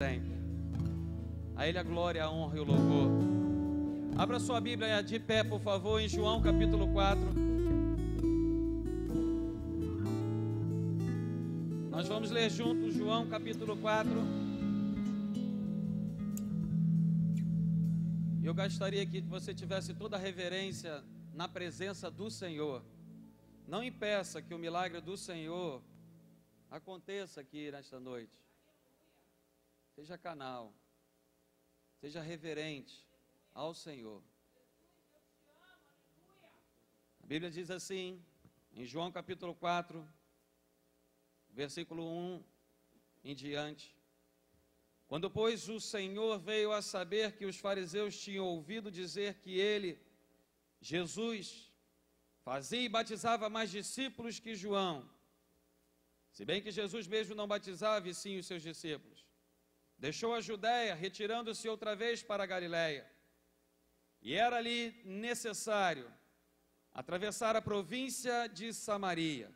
sempre. A Ele a glória, a honra e o louvor. Abra sua Bíblia de pé, por favor, em João capítulo 4. Nós vamos ler juntos João capítulo 4. Eu gostaria que você tivesse toda a reverência na presença do Senhor. Não impeça que o milagre do Senhor aconteça aqui nesta noite. Seja canal, seja reverente ao Senhor. A Bíblia diz assim, em João capítulo 4, versículo 1 em diante: quando, pois, o Senhor veio a saber que os fariseus tinham ouvido dizer que ele, Jesus, fazia e batizava mais discípulos que João, se bem que Jesus mesmo não batizava, e sim os seus discípulos, deixou a Judéia, retirando-se outra vez para a Galiléia. E era ali necessário atravessar a província de Samaria.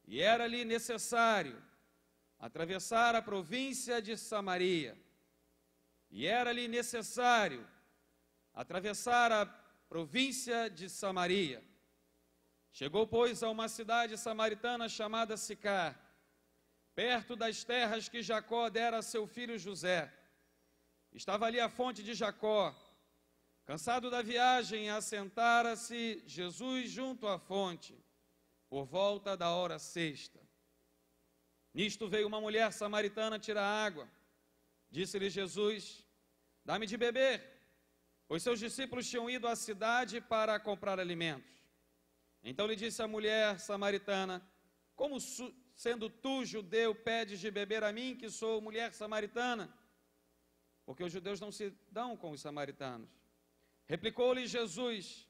E era ali necessário atravessar a província de Samaria. E era ali necessário atravessar a província de Samaria. Chegou, pois, a uma cidade samaritana chamada Sicar, perto das terras que Jacó dera a seu filho José. Estava ali a fonte de Jacó. Cansado da viagem, assentara-se Jesus junto à fonte, por volta da hora sexta. Nisto veio uma mulher samaritana tirar água. Disse-lhe Jesus: dá-me de beber, pois seus discípulos tinham ido à cidade para comprar alimentos. Então lhe disse a mulher samaritana: como sendo tu, judeu, pedes de beber a mim, que sou mulher samaritana? Porque os judeus não se dão com os samaritanos. Replicou-lhe Jesus: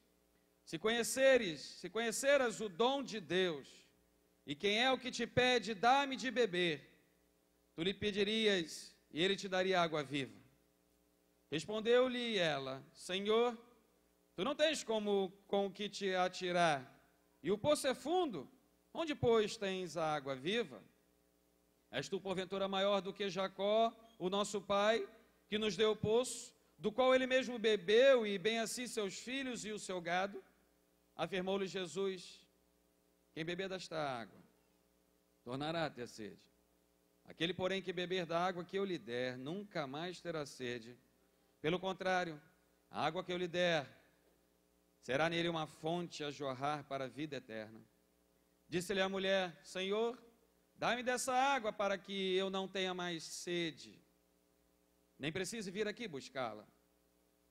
se conheceras o dom de Deus, e quem é o que te pede, dá-me de beber, tu lhe pedirias, e ele te daria água viva. Respondeu-lhe ela: Senhor, tu não tens com o que te atirar, e o poço é fundo. Onde, pois, tens a água viva? És tu, porventura, maior do que Jacó, o nosso pai, que nos deu o poço, do qual ele mesmo bebeu, e bem assim seus filhos e o seu gado? Afirmou-lhe Jesus: quem beber desta água, tornará a ter sede. Aquele, porém, que beber da água que eu lhe der, nunca mais terá sede. Pelo contrário, a água que eu lhe der, será nele uma fonte a jorrar para a vida eterna. Disse-lhe a mulher: Senhor, dá-me dessa água para que eu não tenha mais sede, nem precise vir aqui buscá-la.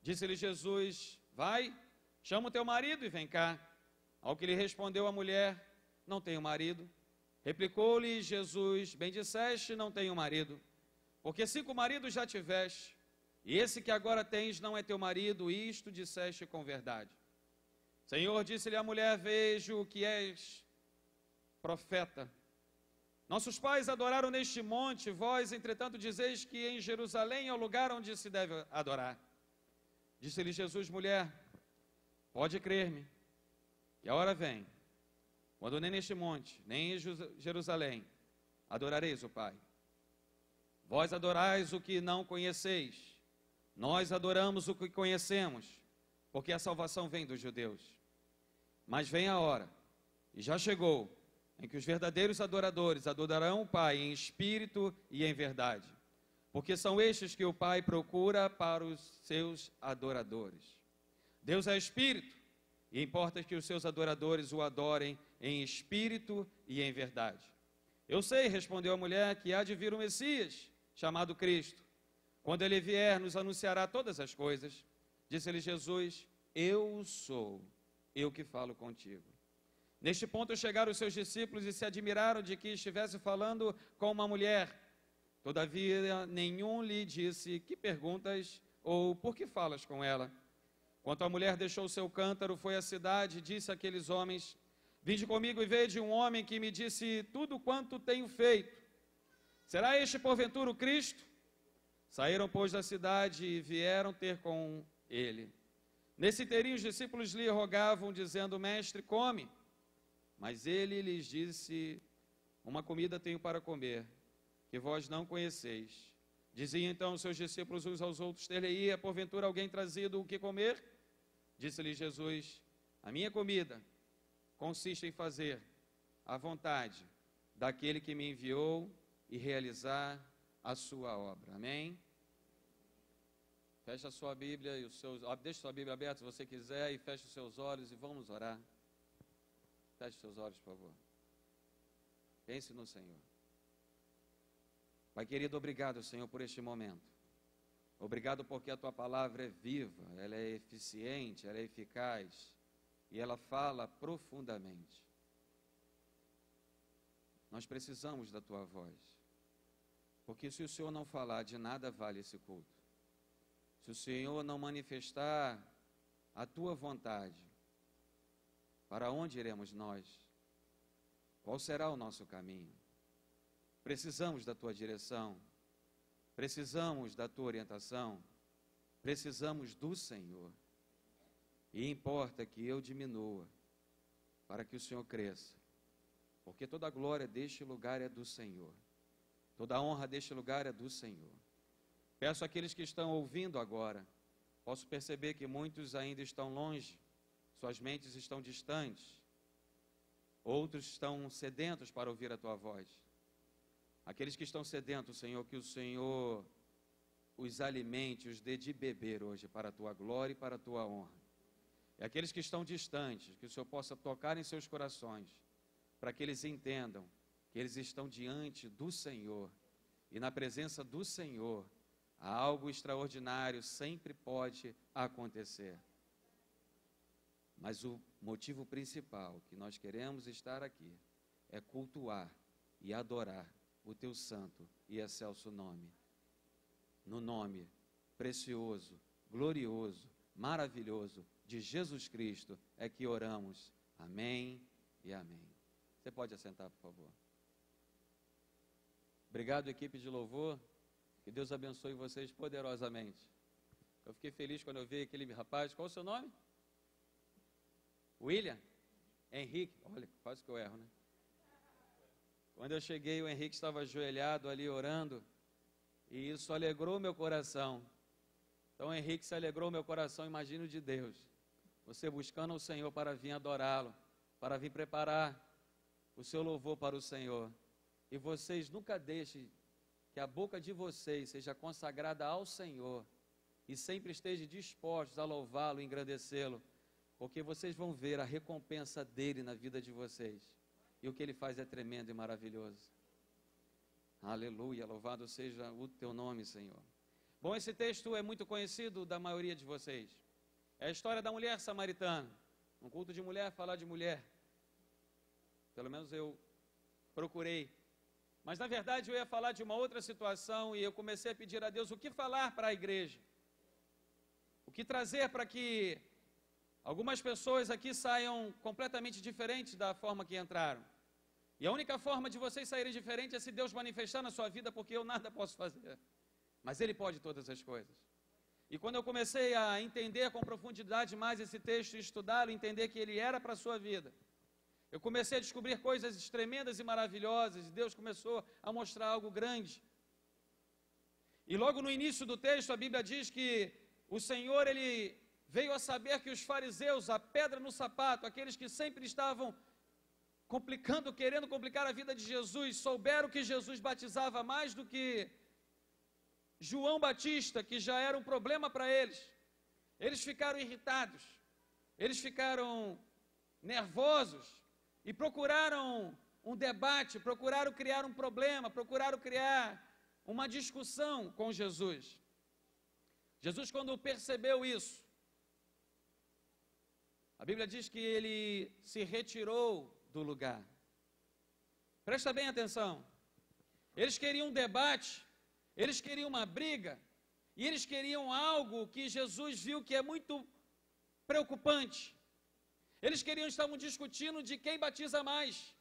Disse-lhe Jesus: vai, chama o teu marido e vem cá. Ao que lhe respondeu a mulher: não tenho marido. Replicou-lhe Jesus: bem disseste, não tenho marido, porque 5 maridos já tiveste, e esse que agora tens não é teu marido, isto disseste com verdade. Senhor, disse-lhe a mulher: vejo que és profeta. Nossos pais adoraram neste monte, vós, entretanto, dizeis que em Jerusalém é o lugar onde se deve adorar. Disse-lhe Jesus: mulher, pode crer-me, que a hora vem, quando nem neste monte, nem em Jerusalém, adorareis o Pai. Vós adorais o que não conheceis, nós adoramos o que conhecemos, porque a salvação vem dos judeus. Mas vem a hora, e já chegou, em que os verdadeiros adoradores adorarão o Pai em espírito e em verdade, porque são estes que o Pai procura para os seus adoradores. Deus é espírito, e importa que os seus adoradores o adorem em espírito e em verdade. Eu sei, respondeu a mulher, que há de vir o Messias, chamado Cristo. Quando ele vier, nos anunciará todas as coisas. Disse-lhe Jesus: eu sou, eu que falo contigo. Neste ponto chegaram os seus discípulos e se admiraram de que estivesse falando com uma mulher. Todavia, nenhum lhe disse: que perguntas ou por que falas com ela? Quando a mulher deixou o seu cântaro, foi à cidade e disse àqueles homens: vinde comigo e vede um homem que me disse tudo quanto tenho feito. Será este porventura o Cristo? Saíram, pois, da cidade e vieram ter com ele. Nesse inteirinho os discípulos lhe rogavam, dizendo: mestre, come. Mas ele lhes disse: uma comida tenho para comer, que vós não conheceis. Diziam então os seus discípulos uns aos outros: ter-lhe-ia porventura alguém trazido o que comer? Disse-lhe Jesus: a minha comida consiste em fazer a vontade daquele que me enviou e realizar a sua obra. Amém? Feche a sua Bíblia e deixe a sua Bíblia aberta se você quiser, e feche os seus olhos e vamos orar. Feche os seus olhos, por favor. Pense no Senhor. Pai querido, obrigado, Senhor, por este momento. Obrigado porque a Tua palavra é viva, ela é eficiente, ela é eficaz e ela fala profundamente. Nós precisamos da Tua voz, porque se o Senhor não falar, de nada vale esse culto. Se o Senhor não manifestar a Tua vontade, para onde iremos nós? Qual será o nosso caminho? Precisamos da Tua direção, precisamos da Tua orientação, precisamos do Senhor. E importa que eu diminua, para que o Senhor cresça, porque toda a glória deste lugar é do Senhor, toda a honra deste lugar é do Senhor. Peço àqueles que estão ouvindo agora, posso perceber que muitos ainda estão longe, suas mentes estão distantes, outros estão sedentos para ouvir a Tua voz. Aqueles que estão sedentos, Senhor, que o Senhor os alimente, os dê de beber hoje para a Tua glória e para a Tua honra. E aqueles que estão distantes, que o Senhor possa tocar em seus corações, para que eles entendam que eles estão diante do Senhor, e na presença do Senhor, algo extraordinário sempre pode acontecer. Mas o motivo principal que nós queremos estar aqui é cultuar e adorar o Teu santo e excelso nome. No nome precioso, glorioso, maravilhoso de Jesus Cristo é que oramos. Amém e amém. Você pode assentar, por favor. Obrigado, equipe de louvor. Que Deus abençoe vocês poderosamente. Eu fiquei feliz quando eu vi aquele rapaz. Qual é o seu nome? William? Henrique. Olha, quase que eu erro, né? Quando eu cheguei, o Henrique estava ajoelhado ali orando, e isso alegrou meu coração. Então, o Henrique se alegrou meu coração, imagino de Deus. Você buscando o Senhor para vir adorá-lo, para vir preparar o seu louvor para o Senhor. E vocês nunca deixem que a boca de vocês seja consagrada ao Senhor, e sempre estejam dispostos a louvá-lo e engrandecê-lo, porque vocês vão ver a recompensa dele na vida de vocês. E o que ele faz é tremendo e maravilhoso. Aleluia, louvado seja o Teu nome, Senhor. Bom, esse texto é muito conhecido da maioria de vocês. É a história da mulher samaritana. Um culto de mulher, falar de mulher. Pelo menos eu procurei. Mas na verdade eu ia falar de uma outra situação, e eu comecei a pedir a Deus o que falar para a igreja. O que trazer para que algumas pessoas aqui saiam completamente diferentes da forma que entraram. E a única forma de vocês saírem diferentes é se Deus manifestar na sua vida, porque eu nada posso fazer. Mas Ele pode todas as coisas. E quando eu comecei a entender com profundidade mais esse texto e estudá-lo, entender que ele era para a sua vida, eu comecei a descobrir coisas tremendas e maravilhosas, e Deus começou a mostrar algo grande. E logo no início do texto, a Bíblia diz que o Senhor, Ele veio a saber que os fariseus, a pedra no sapato, aqueles que sempre estavam querendo complicar a vida de Jesus, souberam que Jesus batizava mais do que João Batista, que já era um problema para eles. Eles ficaram irritados, eles ficaram nervosos e procuraram um debate, procuraram criar um problema, procuraram criar uma discussão com Jesus. Jesus, quando percebeu isso, a Bíblia diz que ele se retirou do lugar. Presta bem atenção. Eles queriam um debate, eles queriam uma briga, e eles queriam algo que Jesus viu que é muito preocupante. Eles estavam discutindo de quem batiza mais,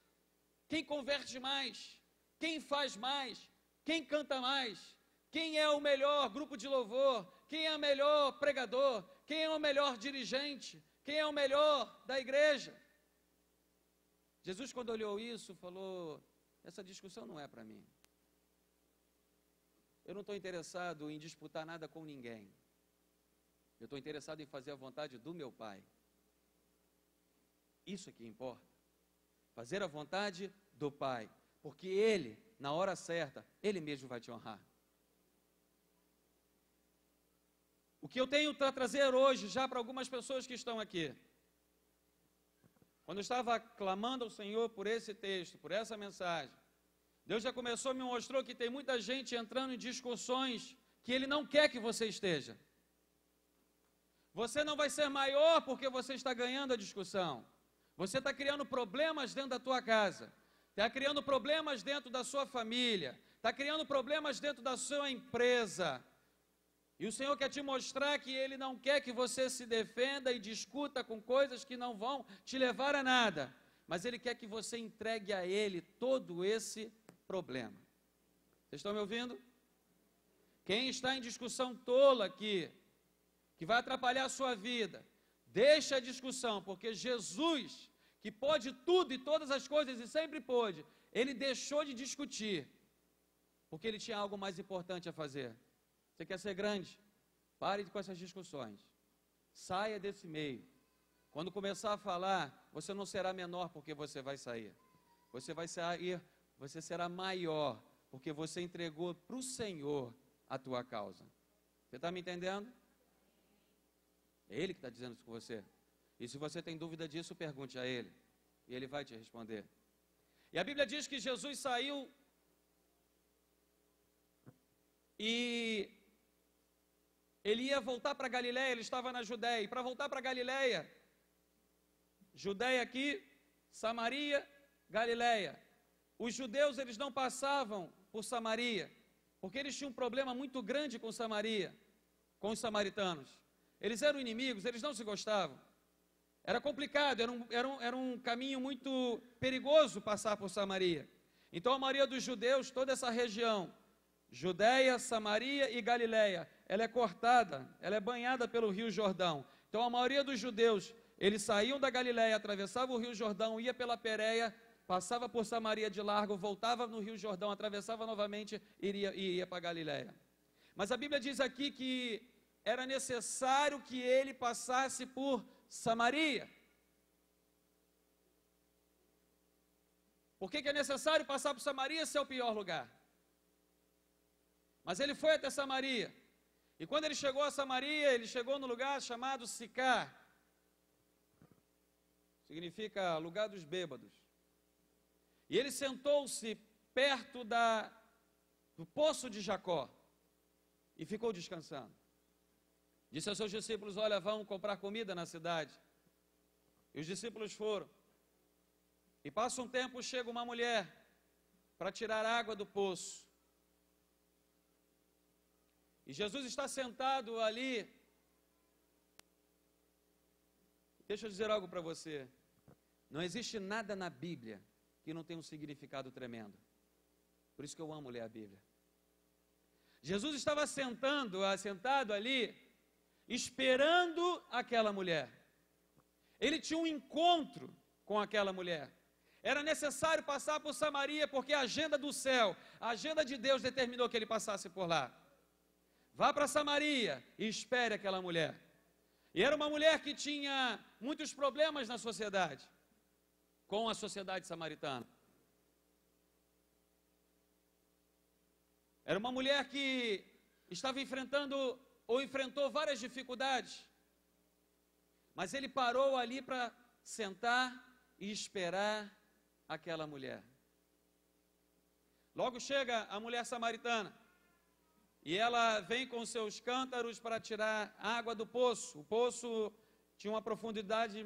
quem converte mais, quem faz mais, quem canta mais, quem é o melhor grupo de louvor, quem é o melhor pregador, quem é o melhor dirigente, quem é o melhor da igreja. Jesus, quando olhou isso, falou: essa discussão não é para mim. eu não estou interessado em disputar nada com ninguém. Eu estou interessado em fazer a vontade do meu Pai. Isso é que importa. Fazer a vontade do Pai. Porque Ele, na hora certa, Ele mesmo vai te honrar. O que eu tenho para trazer hoje, já para algumas pessoas que estão aqui. Quando eu estava clamando ao Senhor por esse texto, por essa mensagem, Deus já começou, me mostrou que tem muita gente entrando em discussões que Ele não quer que você esteja. Você não vai ser maior porque você está ganhando a discussão. Você está criando problemas dentro da tua casa. Está criando problemas dentro da sua família. Está criando problemas dentro da sua empresa. E o Senhor quer te mostrar que Ele não quer que você se defenda e discuta com coisas que não vão te levar a nada. Mas Ele quer que você entregue a Ele todo esse problema. Vocês estão me ouvindo? Quem está em discussão tola aqui, que vai atrapalhar a sua vida, deixa a discussão, porque Jesus, que pode tudo e todas as coisas e sempre pôde, Ele deixou de discutir, porque Ele tinha algo mais importante a fazer. Você quer ser grande? Pare com essas discussões. Saia desse meio. Quando começar a falar, você não será menor porque você vai sair. Você vai sair, você será maior, porque você entregou para o Senhor a tua causa. Você está me entendendo? É Ele que está dizendo isso com você. E se você tem dúvida disso, pergunte a Ele. E Ele vai te responder. E a Bíblia diz que Jesus saiu e Ele ia voltar para Galiléia, Ele estava na Judéia. E para voltar para Galiléia, Judéia aqui, Samaria, Galiléia. Os judeus, eles não passavam por Samaria, porque eles tinham um problema muito grande com Samaria, com os samaritanos. Eles eram inimigos, eles não se gostavam. Era complicado, era um caminho muito perigoso passar por Samaria. Então a maioria dos judeus, toda essa região, Judéia, Samaria e Galiléia, ela é cortada, ela é banhada pelo Rio Jordão. Então a maioria dos judeus, eles saíam da Galiléia, atravessavam o Rio Jordão, ia pela Pérea, passava por Samaria de largo, voltava no Rio Jordão, atravessava novamente e ia para Galiléia. Mas a Bíblia diz aqui que era necessário que ele passasse por Samaria. Por que é necessário passar por Samaria se é o pior lugar? Mas ele foi até Samaria. E quando ele chegou a Samaria, ele chegou no lugar chamado Sicar. Significa lugar dos bêbados. E ele sentou-se perto do poço de Jacó e ficou descansando. Disse aos seus discípulos: olha, vão comprar comida na cidade. E os discípulos foram. E passa um tempo, chega uma mulher para tirar água do poço. E Jesus está sentado ali. Deixa eu dizer algo para você. Não existe nada na Bíblia que não tenha um significado tremendo. Por isso que eu amo ler a Bíblia. Jesus estava sentado ali, esperando aquela mulher. Ele tinha um encontro com aquela mulher. Era necessário passar por Samaria, porque a agenda do céu, a agenda de Deus determinou que ele passasse por lá. Vá para Samaria e espere aquela mulher. E era uma mulher que tinha muitos problemas na sociedade, com a sociedade samaritana. Era uma mulher que estava enfrentando ou enfrentou várias dificuldades, mas ele parou ali para sentar e esperar aquela mulher. Logo chega a mulher samaritana e ela vem com seus cântaros para tirar água do poço. O poço tinha uma profundidade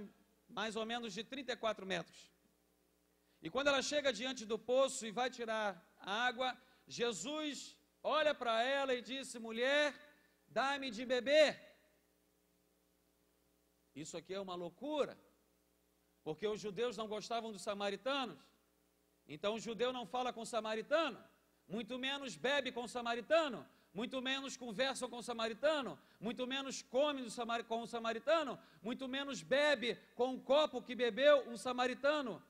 mais ou menos de 34 metros. E quando ela chega diante do poço e vai tirar a água, Jesus olha para ela e disse: mulher, dá-me de beber. Isso aqui é uma loucura, porque os judeus não gostavam dos samaritanos. Então o judeu não fala com o samaritano, muito menos bebe com o samaritano, muito menos conversa com o samaritano, muito menos come com o samaritano, muito menos bebe com o copo que bebeu um samaritano.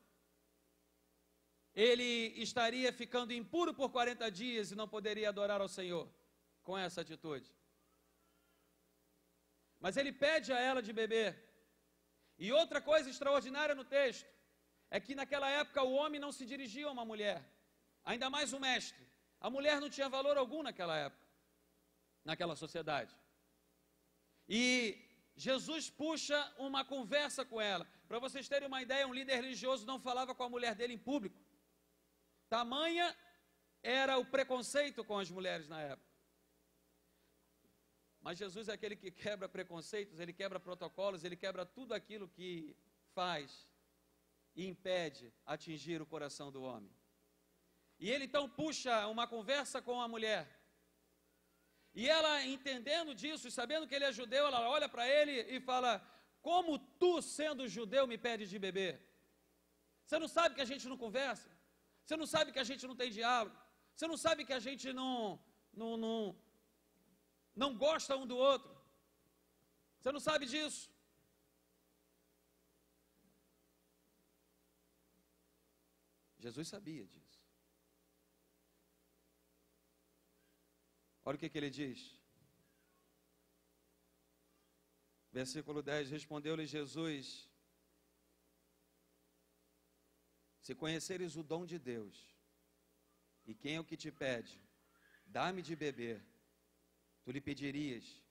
Ele estaria ficando impuro por 40 dias e não poderia adorar ao Senhor. com essa atitude. Mas ele pede a ela de beber. E outra coisa extraordinária no texto é que naquela época o homem não se dirigia a uma mulher, ainda mais o mestre. A mulher não tinha valor algum naquela época, naquela sociedade. E Jesus puxa uma conversa com ela. Para vocês terem uma ideia, um líder religioso não falava com a mulher dele em público. Tamanha era o preconceito com as mulheres na época. Mas Jesus é aquele que quebra preconceitos, ele quebra protocolos, ele quebra tudo aquilo que faz e impede atingir o coração do homem. E ele então puxa uma conversa com a mulher. E ela, entendendo disso e sabendo que ele é judeu, ela olha para ele e fala: como tu, sendo judeu, me pedes de beber? Você não sabe que a gente não conversa? Você não sabe que a gente não tem diálogo? Você não sabe que a gente não gosta um do outro? Você não sabe disso? Jesus sabia disso. Olha o que ele diz. Versículo 10, respondeu-lhe Jesus: se conheceres o dom de Deus, e quem é o que te pede, dá-me de beber, tu lhe pedirias,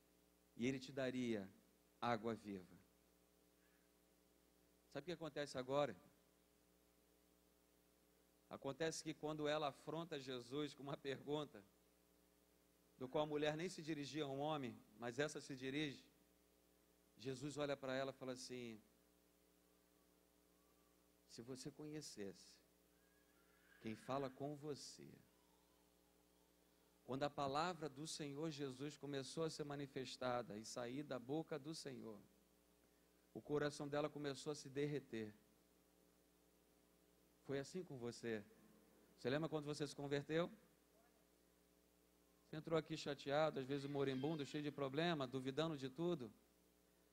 e ele te daria água viva. Sabe o que acontece agora? Acontece que quando ela afronta Jesus com uma pergunta, do qual a mulher nem se dirigia a um homem, mas essa se dirige, Jesus olha para ela e fala assim: se você conhecesse quem fala com você, quando a palavra do Senhor Jesus começou a ser manifestada e sair da boca do Senhor, o coração dela começou a se derreter. Foi assim com você? Você lembra quando você se converteu? Você entrou aqui chateado, às vezes moribundo, cheio de problema, duvidando de tudo.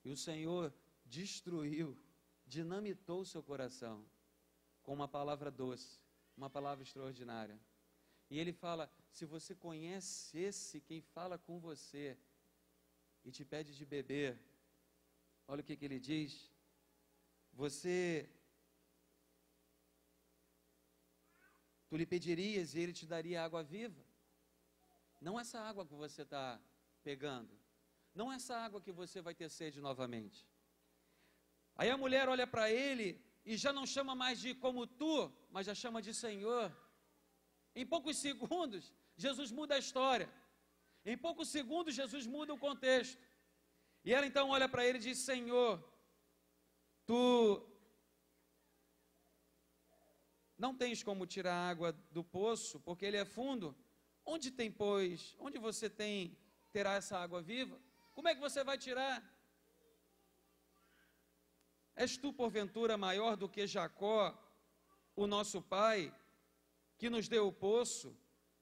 E o Senhor destruiu, dinamitou o seu coração com uma palavra doce, uma palavra extraordinária. E Ele fala: se você conhecesse quem fala com você e te pede de beber, olha o que Ele diz: tu lhe pedirias e Ele te daria água viva. Não essa água que você está pegando, não essa água que você vai ter sede novamente. Aí a mulher olha para ele e já não chama mais de como tu, mas já chama de Senhor. Em poucos segundos, Jesus muda a história. Em poucos segundos, Jesus muda o contexto. E ela então olha para ele e diz: Senhor, tu não tens como tirar a água do poço, porque ele é fundo. Onde você terá essa água viva? Como é que você vai tirar? És tu, porventura, maior do que Jacó, o nosso pai, que nos deu o poço,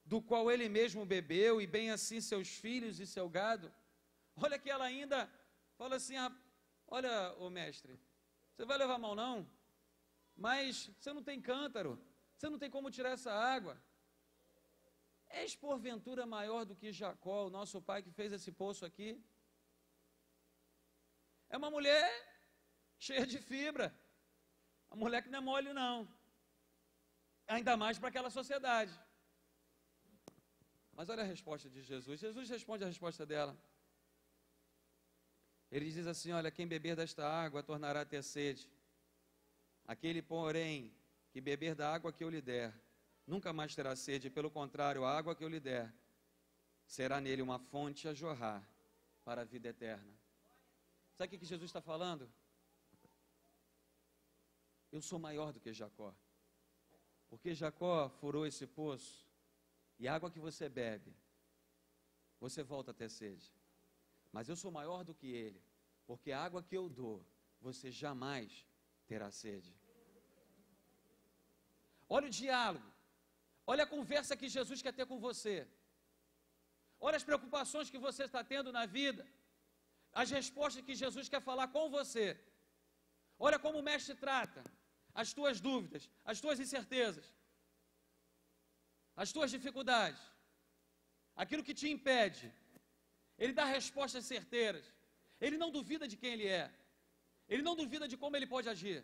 do qual ele mesmo bebeu, e bem assim seus filhos e seu gado? Olha que ela ainda fala assim: olha, ô mestre, você vai levar mal não? Mas você não tem cântaro, você não tem como tirar essa água. És porventura maior do que Jacó, o nosso pai, que fez esse poço aqui? É uma mulher cheia de fibra, uma mulher que não é mole não, ainda mais para aquela sociedade. Mas olha a resposta de Jesus. Jesus responde a resposta dela. Ele diz assim: olha, quem beber desta água tornará a ter sede. Aquele, porém, que beber da água que eu lhe der, nunca mais terá sede. Pelo contrário, a água que eu lhe der será nele uma fonte a jorrar para a vida eterna. Sabe o que Jesus está falando? Eu sou maior do que Jacó, porque Jacó furou esse poço, e a água que você bebe, você volta a ter sede. Mas eu sou maior do que ele, porque a água que eu dou, você jamais terá sede. Olha o diálogo, olha a conversa que Jesus quer ter com você, olha as preocupações que você está tendo na vida, as respostas que Jesus quer falar com você. Olha como o mestre trata as tuas dúvidas, as tuas incertezas, as tuas dificuldades. aquilo que te impede. Ele dá respostas certeiras. Ele não duvida de quem ele é. Ele não duvida de como ele pode agir.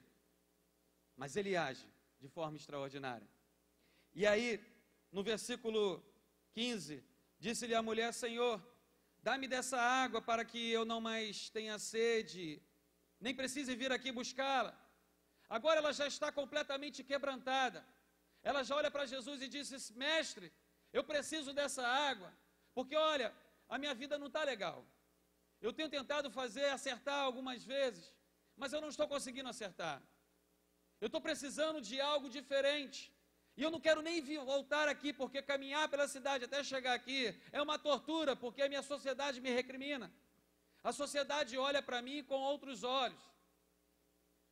Mas ele age de forma extraordinária. E aí, no versículo 15, disse-lhe a mulher: Senhor, dá-me dessa água para que eu não mais tenha sede, nem precise vir aqui buscá-la. Agora ela já está completamente quebrantada. Ela já olha para Jesus e diz: Mestre, eu preciso dessa água, porque olha, a minha vida não está legal. Eu tenho tentado acertar algumas vezes, mas eu não estou conseguindo acertar. Eu estou precisando de algo diferente. E eu não quero nem voltar aqui, porque caminhar pela cidade até chegar aqui é uma tortura, porque a minha sociedade me recrimina. A sociedade olha para mim com outros olhos.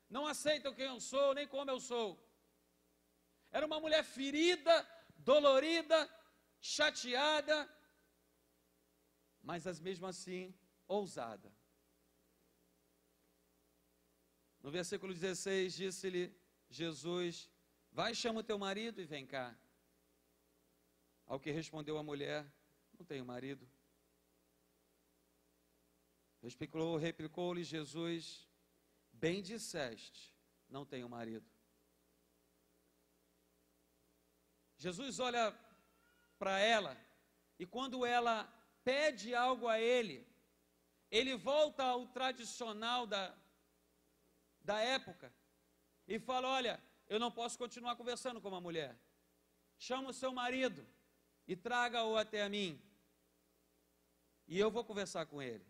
Não aceitam quem eu sou, nem como eu sou. Era uma mulher ferida, dolorida, chateada, mas mesmo assim, ousada. No versículo 16, disse-lhe Jesus: vai, chama o teu marido e vem cá. Ao que respondeu a mulher: não tenho marido. Replicou-lhe Jesus: bem disseste, não tenho marido. Jesus olha para ela, e quando ela pede algo a ele, ele volta ao tradicional da época, e fala: olha, eu não posso continuar conversando com uma mulher. Chama o seu marido e traga-o até a mim, e eu vou conversar com ele.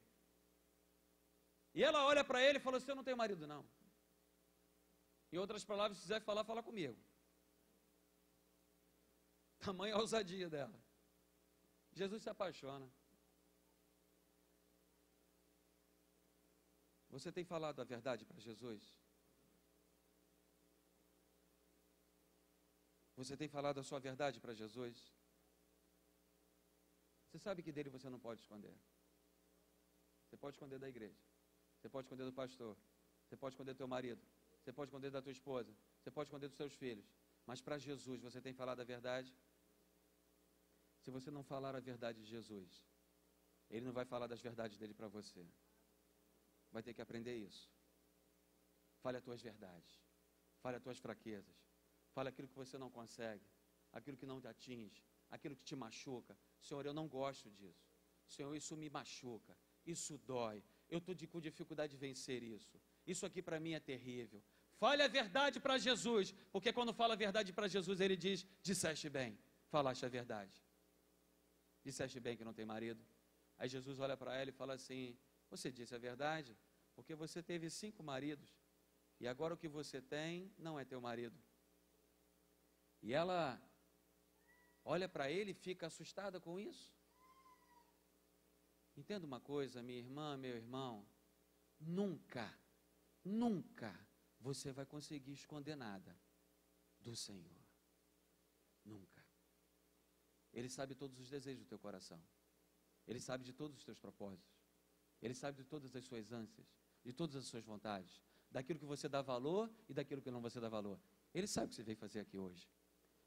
E ela olha para ele e fala: eu não tenho marido não. Em outras palavras, se quiser falar, fala comigo. Tamanha ousadia dela. Jesus se apaixona. Você tem falado a verdade para Jesus? Você tem falado a sua verdade para Jesus? Você sabe que dele você não pode esconder. Você pode esconder da igreja. Você pode esconder do pastor. Você pode esconder do teu marido. Você pode esconder da tua esposa. Você pode esconder dos seus filhos. Mas para Jesus, você tem falado a verdade? Se você não falar a verdade de Jesus, Ele não vai falar das verdades dele para você. Vai ter que aprender isso. Fale as tuas verdades. Fale as tuas fraquezas. Fale aquilo que você não consegue. Aquilo que não te atinge. Aquilo que te machuca. Senhor, eu não gosto disso. Senhor, isso me machuca. Isso dói. Eu estou com dificuldade de vencer isso. Isso aqui para mim é terrível. Fale a verdade para Jesus. Porque quando fala a verdade para Jesus, Ele diz: disseste bem. Falaste a verdade. Disseste bem que não tem marido. Aí Jesus olha para ela e fala assim: você disse a verdade, porque você teve 5 maridos, e agora o que você tem não é teu marido. E ela olha para ele e fica assustada com isso. Entenda uma coisa, minha irmã, meu irmão, nunca você vai conseguir esconder nada do Senhor. Nunca. Ele sabe todos os desejos do teu coração. Ele sabe de todos os teus propósitos. Ele sabe de todas as suas ânsias, de todas as suas vontades, daquilo que você dá valor e daquilo que não você dá valor. Ele sabe o que você veio fazer aqui hoje.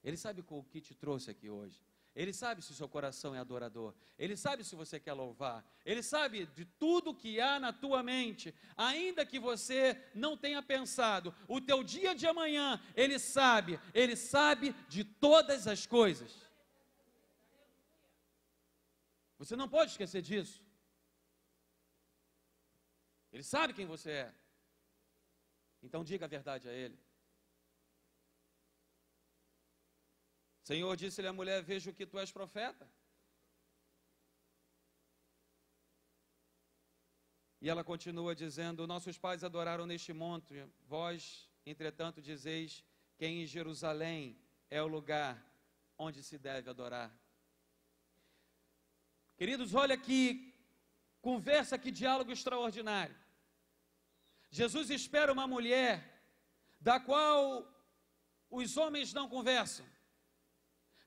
Ele sabe o que te trouxe aqui hoje. Ele sabe se o seu coração é adorador. Ele sabe se você quer louvar. Ele sabe de tudo que há na tua mente. Ainda que você não tenha pensado, o teu dia de amanhã, Ele sabe de todas as coisas. Você não pode esquecer disso. Ele sabe quem você é. Então diga a verdade a Ele. Senhor, disse-lhe a mulher: vejo que tu és profeta. E ela continua dizendo: nossos pais adoraram neste monte, vós, entretanto, dizeis que em Jerusalém é o lugar onde se deve adorar. Queridos, olha que conversa, que diálogo extraordinário. Jesus espera uma mulher da qual os homens não conversam,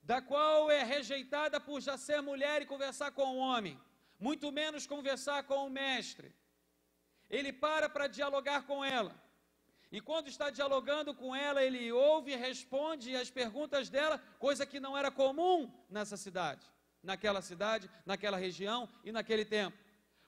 da qual é rejeitada por já ser mulher e conversar com o homem, muito menos conversar com o mestre. Ele para dialogar com ela, e quando está dialogando com ela, ele ouve e responde as perguntas dela, coisa que não era comum nessa cidade. naquela cidade, naquela região e naquele tempo.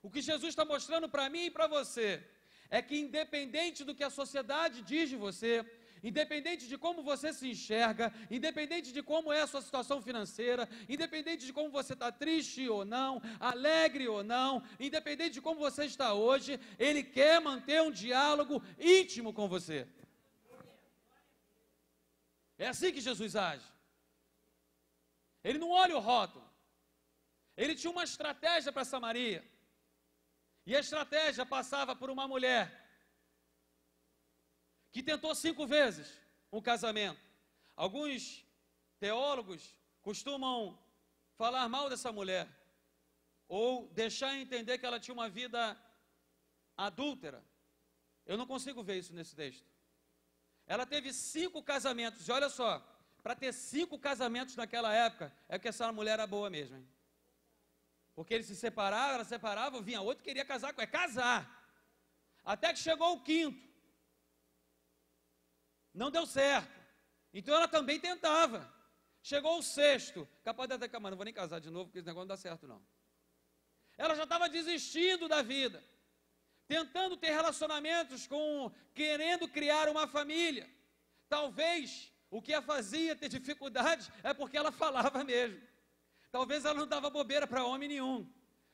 O que Jesus está mostrando para mim e para você é que, independente do que a sociedade diz de você, independente de como você se enxerga, independente de como é a sua situação financeira, independente de como você está triste ou não, alegre ou não, independente de como você está hoje, Ele quer manter um diálogo íntimo com você. É assim que Jesus age. Ele não olha o rótulo. Ele tinha uma estratégia para Samaria. E a estratégia passava por uma mulher que tentou 5 vezes um casamento. Alguns teólogos costumam falar mal dessa mulher, ou deixar entender que ela tinha uma vida adúltera. Eu não consigo ver isso nesse texto. Ela teve 5 casamentos, e olha só, para ter 5 casamentos naquela época, é porque essa mulher era boa mesmo, hein? Porque eles se separavam, ela separava, vinha outro que queria casar com ela, casar. Até que chegou o 5º. Não deu certo. Então ela também tentava. Chegou o 6º. Capaz de até que, não vou nem casar de novo, porque esse negócio não dá certo não. Ela já estava desistindo da vida, tentando ter relacionamentos querendo criar uma família. Talvez o que a fazia ter dificuldade é porque ela falava mesmo. Talvez ela não dava bobeira para homem nenhum.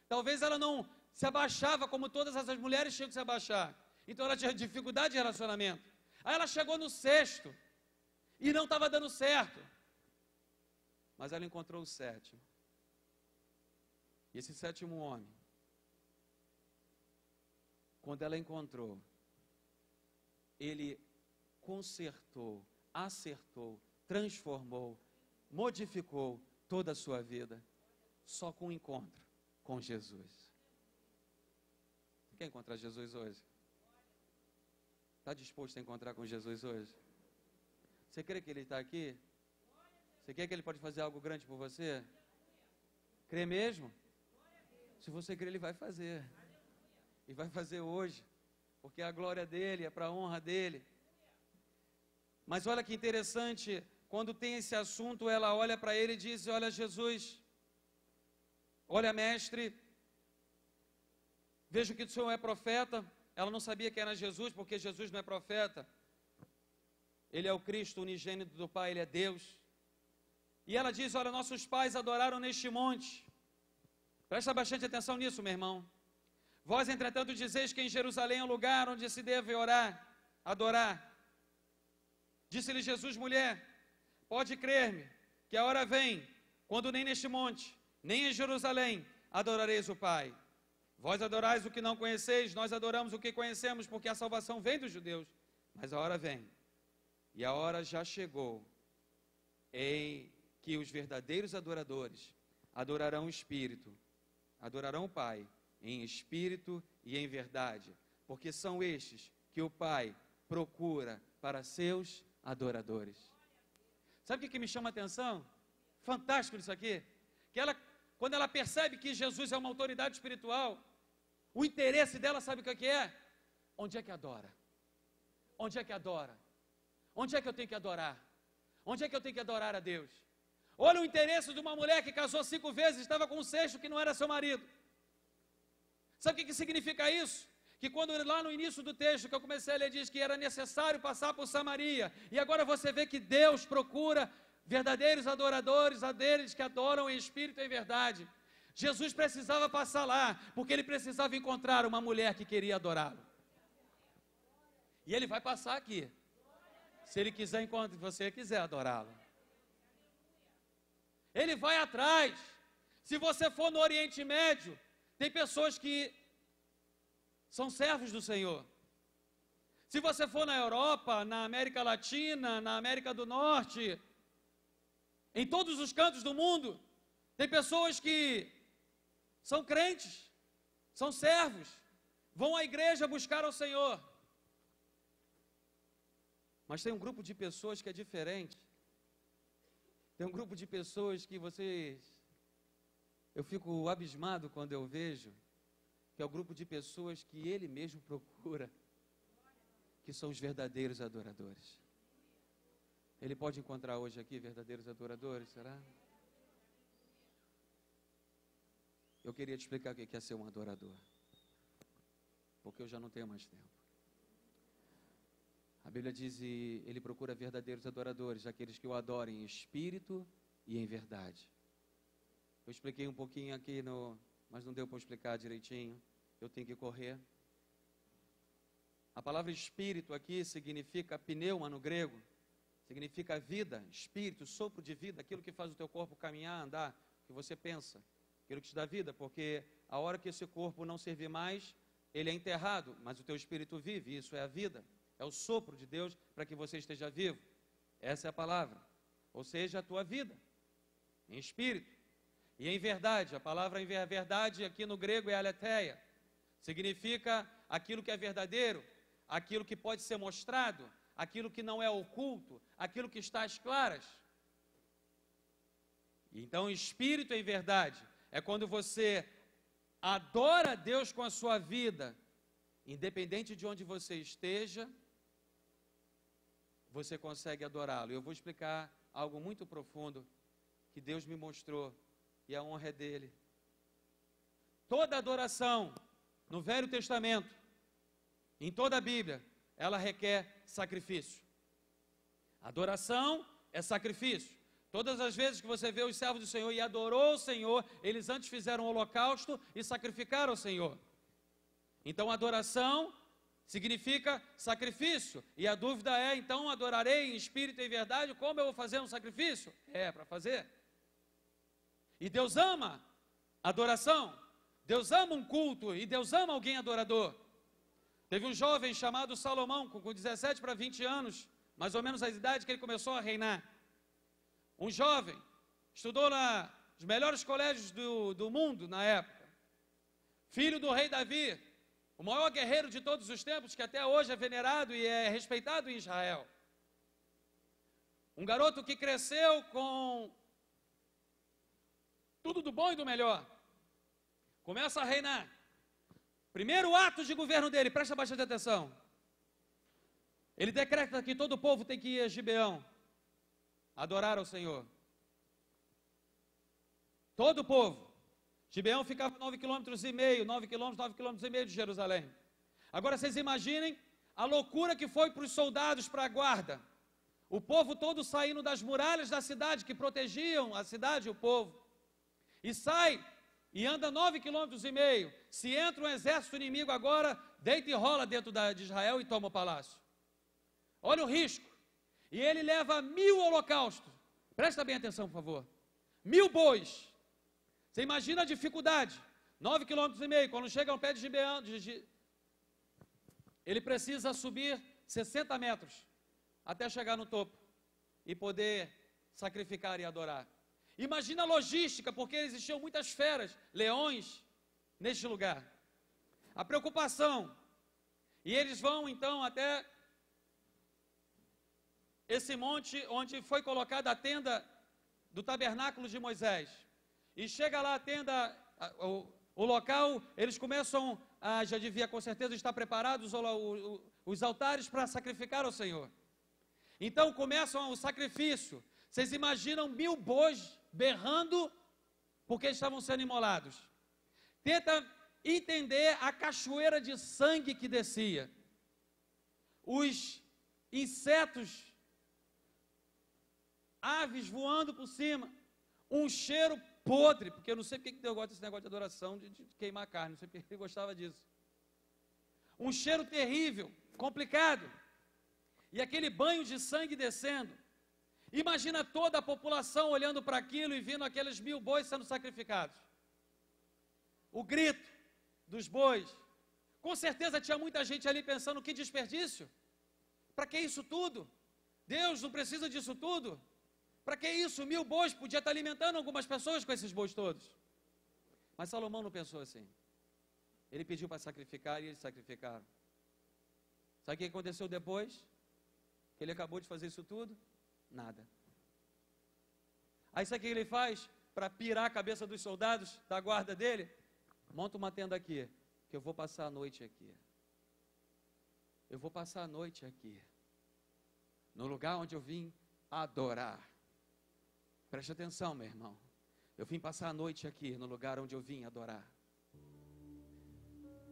Talvez ela não se abaixava como todas essas mulheres tinham que se abaixar. Então ela tinha dificuldade de relacionamento. Aí ela chegou no 6º e não estava dando certo. Mas ela encontrou o 7º. E esse 7º homem, quando ela encontrou, ele consertou, acertou, transformou, modificou toda a sua vida, só com o encontro com Jesus. Você quer encontrar Jesus hoje? Está disposto a encontrar com Jesus hoje? Você crê que Ele está aqui? Você quer que Ele pode fazer algo grande por você? Crê mesmo? Se você crê, Ele vai fazer. E vai fazer hoje, porque é a glória dEle, é para a honra dEle. Mas olha que interessante, quando tem esse assunto, ela olha para ele e diz: olha Jesus, olha mestre, vejo que o Senhor é profeta. Ela não sabia que era Jesus, porque Jesus não é profeta. Ele é o Cristo unigênito do Pai, Ele é Deus. E ela diz: olha, nossos pais adoraram neste monte. Presta bastante atenção nisso, meu irmão. Vós, entretanto, dizeis que em Jerusalém é o lugar onde se deve orar, adorar. Disse-lhe Jesus: mulher, pode crer-me, que a hora vem, quando nem neste monte, nem em Jerusalém, adorareis o Pai. Vós adorais o que não conheceis, nós adoramos o que conhecemos, porque a salvação vem dos judeus. Mas a hora vem, e a hora já chegou, em que os verdadeiros adoradores adorarão o Espírito, adorarão o Pai, em espírito e em verdade, porque são estes que o Pai procura para seus adoradores. Sabe o que me chama a atenção? Fantástico isso aqui. Que ela, quando ela percebe que Jesus é uma autoridade espiritual, o interesse dela, sabe o que é? Onde é que adora? Onde é que adora? Onde é que eu tenho que adorar? Onde é que eu tenho que adorar a Deus? Olha o interesse de uma mulher que casou 5 vezes, estava com um 6º que não era seu marido. Sabe o que significa isso? Que quando lá no início do texto que eu comecei a ler, diz que era necessário passar por Samaria, e agora você vê que Deus procura verdadeiros adoradores, aqueles que adoram em espírito e em verdade. Jesus precisava passar lá, porque ele precisava encontrar uma mulher que queria adorá-lo. E ele vai passar aqui, se ele quiser encontrar, se você quiser adorá-lo. Ele vai atrás. Se você for no Oriente Médio, tem pessoas que são servos do Senhor. Se você for na Europa, na América Latina, na América do Norte, em todos os cantos do mundo, tem pessoas que são crentes, são servos, vão à igreja buscar ao Senhor. Mas tem um grupo de pessoas que é diferente. Tem um grupo de pessoas que eu fico abismado quando eu vejo, que é o grupo de pessoas que Ele mesmo procura, que são os verdadeiros adoradores. Ele pode encontrar hoje aqui verdadeiros adoradores, será? eu queria te explicar o que é ser um adorador, porque eu já não tenho mais tempo. A Bíblia diz, e ele procura verdadeiros adoradores, aqueles que o adorem em espírito e em verdade. Eu expliquei um pouquinho aqui, mas não deu para explicar direitinho, eu tenho que correr. A palavra espírito aqui significa pneuma no grego, significa vida, espírito, sopro de vida, aquilo que faz o teu corpo caminhar, andar, que você pensa, aquilo que te dá vida, porque a hora que esse corpo não servir mais, ele é enterrado, mas o teu espírito vive, isso é a vida, é o sopro de Deus para que você esteja vivo, essa é a palavra, ou seja, a tua vida, em espírito, e em verdade, a palavra em verdade aqui no grego é aletheia, significa aquilo que é verdadeiro, aquilo que pode ser mostrado, aquilo que não é oculto, aquilo que está às claras. Então, espírito em verdade é quando você adora a Deus com a sua vida, independente de onde você esteja, você consegue adorá-lo. Eu vou explicar algo muito profundo que Deus me mostrou e a honra é dele. Toda adoração no Velho Testamento, em toda a Bíblia, ela requer sacrifício. Adoração é sacrifício. Todas as vezes que você vê os servos do Senhor e adorou o Senhor, eles antes fizeram um holocausto e sacrificaram o Senhor. Então, adoração significa sacrifício. E a dúvida é, então, adorarei em espírito e em verdade, como eu vou fazer um sacrifício? É, para fazer. E Deus ama adoração. Deus ama um culto e Deus ama alguém adorador. Teve um jovem chamado Salomão, com 17 para 20 anos, mais ou menos a idade que ele começou a reinar. Um jovem, estudou nos melhores colégios do mundo na época. Filho do rei Davi, o maior guerreiro de todos os tempos, que até hoje é venerado e é respeitado em Israel. Um garoto que cresceu com tudo do bom e do melhor. Começa a reinar. Primeiro ato de governo dele, presta bastante atenção. Ele decreta que todo o povo tem que ir a Gibeão, adorar ao Senhor. Todo o povo. Gibeão ficava 9,5 km de Jerusalém. Agora vocês imaginem a loucura que foi para os soldados, para a guarda. O povo todo saindo das muralhas da cidade, que protegiam a cidade e o povo. E sai e anda 9,5 km. Se entra um exército inimigo agora, deita e rola dentro de Israel e toma o palácio. Olha o risco. E ele leva 1000 holocaustos. Presta bem atenção, por favor. 1000 bois. Você imagina a dificuldade. 9,5 km. Quando chega ao pé de Gibeão, ele precisa subir 60 metros até chegar no topo e poder sacrificar e adorar. Imagina a logística, porque existiam muitas feras, leões, neste lugar. A preocupação. E eles vão então até esse monte onde foi colocada a tenda do tabernáculo de Moisés. E chega lá a tenda, o local, eles começam a, já devia com certeza estar preparados os altares para sacrificar ao Senhor. Então começam o sacrifício. Vocês imaginam 1000 bois berrando porque estavam sendo imolados. Tenta entender a cachoeira de sangue que descia. Os insetos, aves voando por cima. Um cheiro podre, porque eu não sei porque Deus gosta desse negócio de adoração, de queimar carne, não sei porque ele gostava disso. Um cheiro terrível, complicado. E aquele banho de sangue descendo. Imagina toda a população olhando para aquilo e vendo aqueles 1000 bois sendo sacrificados. O grito dos bois. Com certeza tinha muita gente ali pensando, que desperdício. Para que isso tudo? Deus não precisa disso tudo. Para que isso? 1000 bois, podia estar alimentando algumas pessoas com esses bois todos. Mas Salomão não pensou assim. Ele pediu para sacrificar e eles sacrificaram. Sabe o que aconteceu depois? Que ele acabou de fazer isso tudo? Nada. Aí sabe o que ele faz? Para pirar a cabeça dos soldados da guarda dele? Monta uma tenda aqui, que eu vou passar a noite aqui. Eu vou passar a noite aqui. No lugar onde eu vim adorar. Preste atenção, meu irmão. Eu vim passar a noite aqui, no lugar onde eu vim adorar.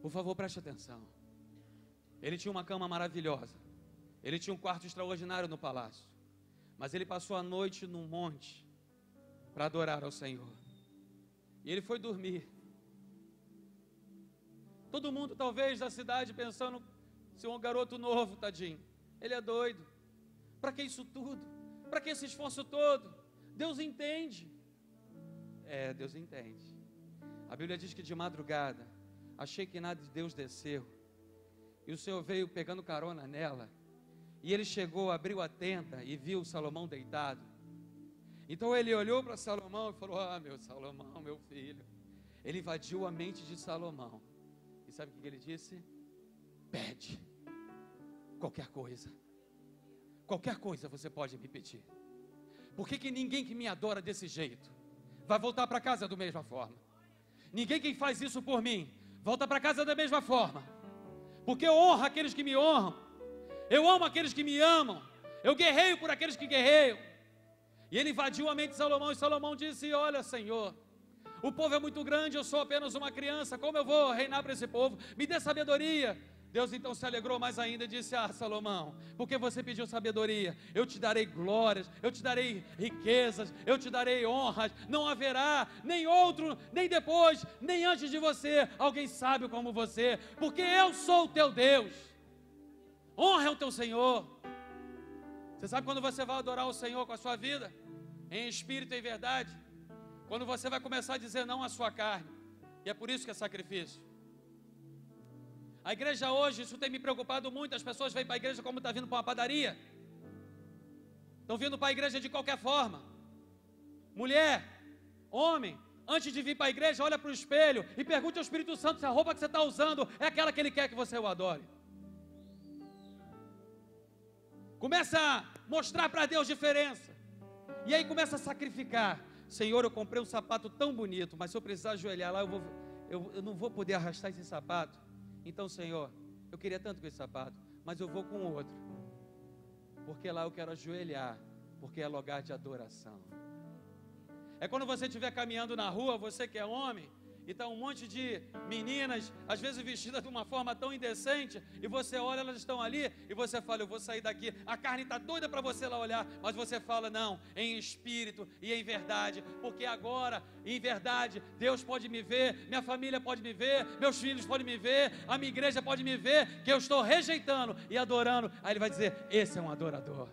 Por favor, preste atenção. Ele tinha uma cama maravilhosa. Ele tinha um quarto extraordinário no palácio. Mas ele passou a noite num monte para adorar ao Senhor. E ele foi dormir. Todo mundo, talvez, da cidade pensando, se um garoto novo, tadinho, ele é doido. Para que isso tudo? Para que esse esforço todo? Deus entende. Deus entende. A Bíblia diz que de madrugada, a Shekinah de Deus desceu. E o Senhor veio pegando carona nela. E ele chegou, abriu a tenda e viu Salomão deitado. Então ele olhou para Salomão e falou: meu Salomão, meu filho. Ele invadiu a mente de Salomão. E sabe o que ele disse? Pede qualquer coisa. Qualquer coisa você pode me pedir. Por que ninguém que me adora desse jeito vai voltar para casa da mesma forma? Ninguém que faz isso por mim volta para casa da mesma forma. Porque eu honro aqueles que me honram. Eu amo aqueles que me amam. Eu guerreio por aqueles que guerreiam. E ele invadiu a mente de Salomão. E Salomão disse: olha, Senhor, o povo é muito grande, eu sou apenas uma criança. Como eu vou reinar para esse povo? Me dê sabedoria. Deus então se alegrou mais ainda e disse: Salomão, porque você pediu sabedoria, eu te darei glórias, eu te darei riquezas, eu te darei honras. Não haverá nem outro, nem depois, nem antes de você alguém sábio como você, porque eu sou o teu Deus. Honra o teu Senhor. Você sabe quando você vai adorar o Senhor com a sua vida, em espírito e em verdade? Quando você vai começar a dizer não à sua carne. E é por isso que é sacrifício. A igreja hoje, isso tem me preocupado muito. As pessoas vêm para a igreja como está vindo para uma padaria. Estão vindo para a igreja de qualquer forma. Mulher, homem, antes de vir para a igreja, olha para o espelho e pergunte ao Espírito Santo se a roupa que você está usando é aquela que Ele quer que você o adore. Começa a mostrar para Deus diferença. E aí começa a sacrificar. Senhor, eu comprei um sapato tão bonito, mas se eu precisar ajoelhar lá, eu não vou poder arrastar esse sapato. Então, Senhor, eu queria tanto com esse sapato, mas eu vou com outro. Porque lá eu quero ajoelhar, porque é lugar de adoração. É quando você estiver caminhando na rua, você que é homem, e está um monte de meninas, às vezes vestidas de uma forma tão indecente, e você olha, elas estão ali, e você fala: eu vou sair daqui. A carne está doida para você lá olhar, mas você fala: não, em espírito e em verdade, porque agora, em verdade, Deus pode me ver, minha família pode me ver, meus filhos podem me ver, a minha igreja pode me ver, que eu estou rejeitando e adorando. Aí Ele vai dizer: esse é um adorador.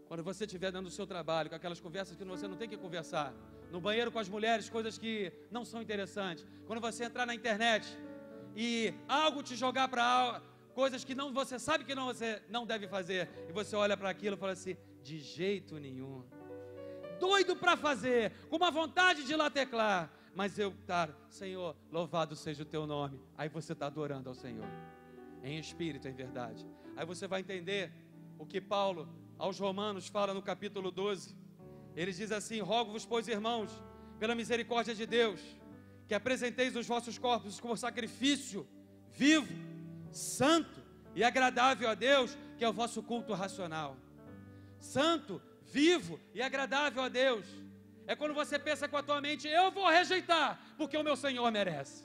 Quando você estiver dando o seu trabalho, com aquelas conversas que você não tem que conversar, no banheiro com as mulheres, coisas que não são interessantes. Quando você entrar na internet e algo te jogar para coisas que você sabe que você não deve fazer, e você olha para aquilo e fala assim: de jeito nenhum. Doido para fazer, com uma vontade de ir lá teclar, mas Senhor, louvado seja o teu nome. Aí você está adorando ao Senhor, em espírito e em verdade. Aí você vai entender o que Paulo aos Romanos fala no capítulo 12. Ele diz assim: rogo-vos, pois, irmãos, pela misericórdia de Deus, que apresenteis os vossos corpos como sacrifício vivo, santo e agradável a Deus, que é o vosso culto racional. Santo, vivo e agradável a Deus. É quando você pensa com a tua mente: eu vou rejeitar, porque o meu Senhor merece.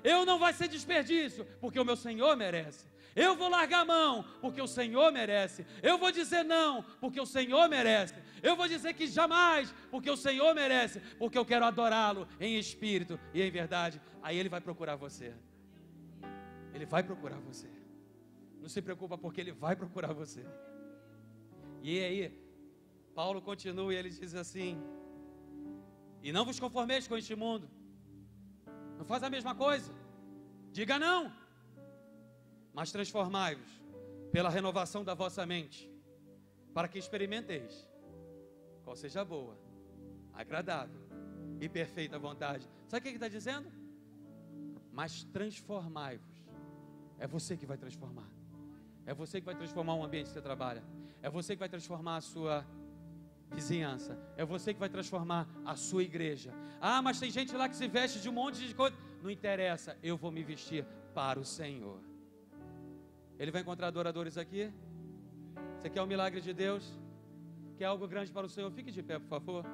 Eu não vai ser desperdício, porque o meu Senhor merece. Eu vou largar a mão, porque o Senhor merece. Eu vou dizer não, porque o Senhor merece. Eu vou dizer que jamais, porque o Senhor merece, porque eu quero adorá-lo em espírito e em verdade. Aí Ele vai procurar você. Ele vai procurar você. Não se preocupa, porque Ele vai procurar você. E aí, Paulo continua e ele diz assim: e não vos conformeis com este mundo. Não faz a mesma coisa. Diga não. Mas transformai-vos pela renovação da vossa mente, para que experimenteis qual seja a boa, agradável e perfeita vontade. Sabe o que ele está dizendo? Mas transformai-vos. É você que vai transformar. É você que vai transformar o ambiente que você trabalha. É você que vai transformar a sua vizinhança. É você que vai transformar a sua igreja. Ah, mas tem gente lá que se veste de um monte de coisa. Não interessa, eu vou me vestir para o Senhor. Ele vai encontrar adoradores aqui. Você quer um milagre de Deus? Quer algo grande para o Senhor? Fique de pé, por favor.